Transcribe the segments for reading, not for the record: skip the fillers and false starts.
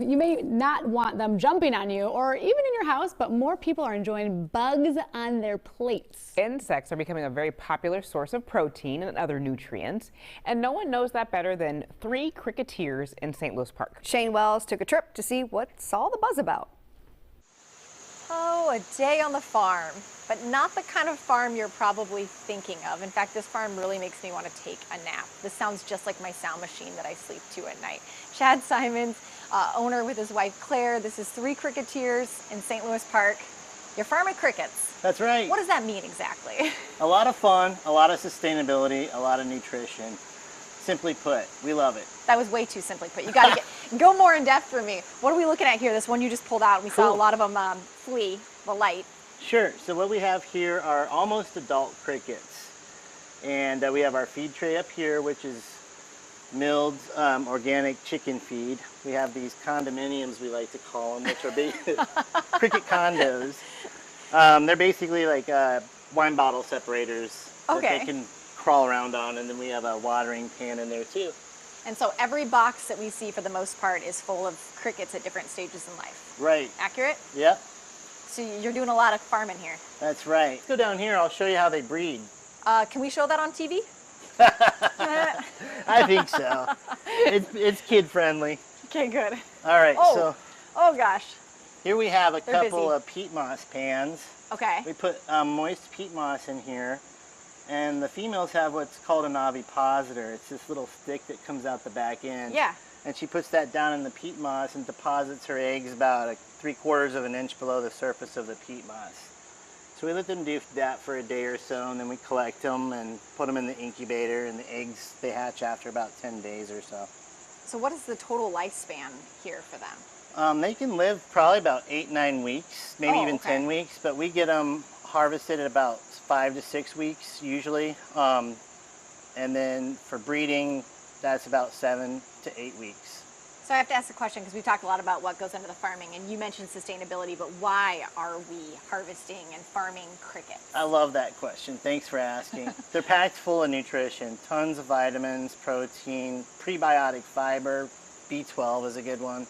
You may not want them jumping on you or even in your house, but more people are enjoying bugs on their plates. Insects are becoming a very popular source of protein and other nutrients, and no one knows that better than 3 Cricketeers in St. Louis Park. Shayne Wells took a trip to see what's all the buzz about. Oh, a day on the farm, but not the kind of farm you're probably thinking of. In fact, this farm really makes me want to take a nap. This sounds just like my sound machine that I sleep to at night. Chad Simons, owner with his wife Claire. This is 3 Cricketeers in St. Louis Park. You're farming crickets. That's right. What does that mean exactly? A lot of fun, a lot of sustainability, a lot of nutrition. Simply put, we love it. That was way too simply put. You got to go more in depth for me. What are we looking at here? This one you just pulled out. We saw a lot of them flee the light. Sure. So what we have here are almost adult crickets. And we have our feed tray up here, which is milled organic chicken feed. We have these condominiums, we like to call them, which are cricket condos. They're basically like wine bottle separators that they can crawl around on, and then we have a watering pan in there too. And so every box that we see for the most part is full of crickets at different stages in life. Right. Accurate? Yep. So you're doing a lot of farming here. That's right. Let's go down here, I'll show you how they breed. Can we show that on TV? I think so. It's kid friendly. Okay, good. All right, oh gosh. Here we have a couple busy. of peat moss pans. Okay. We put moist peat moss in here, and the females have what's called an ovipositor. It's this little stick that comes out the back end. Yeah. And she puts that down in the peat moss and deposits her eggs about 3/4 of an inch below the surface of the peat moss. So we let them do that for a day or so, and then we collect them and put them in the incubator, and the eggs, they hatch after about 10 days or so. So what is the total lifespan here for them? They can live probably about 8-9 weeks, maybe even 10 weeks, but we get them harvested at about 5 to 6 weeks usually. And then for breeding, that's about 7 to 8 weeks. So I have to ask a question because we talked a lot about what goes into the farming, and you mentioned sustainability, but why are we harvesting and farming crickets? I love that question. Thanks for asking. They're packed full of nutrition, tons of vitamins, protein, prebiotic fiber, B12 is a good one.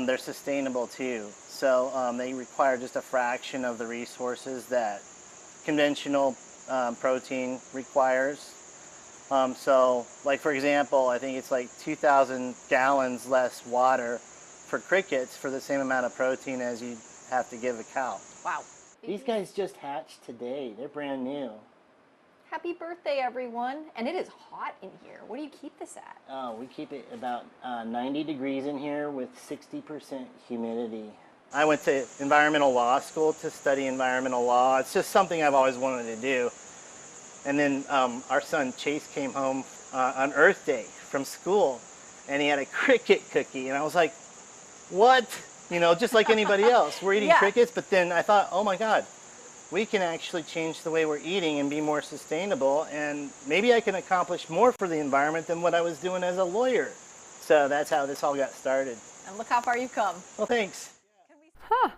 They're sustainable too. So they require just a fraction of the resources that conventional protein requires. So, like for example, I think it's like 2,000 gallons less water for crickets for the same amount of protein as you'd have to give a cow. Wow. These guys just hatched today. They're brand new. Happy birthday, everyone. And it is hot in here. What do you keep this at? Oh, we keep it about 90 degrees in here with 60% humidity. I went to environmental law school to study environmental law. It's just something I've always wanted to do. And then our son Chase came home on Earth Day from school, and he had a cricket cookie, and I was like, what? You know, just like anybody else, we're eating crickets, but then I thought, oh my God, we can actually change the way we're eating and be more sustainable, and maybe I can accomplish more for the environment than what I was doing as a lawyer. So that's how this all got started. And look how far you've come. Well, thanks. Huh.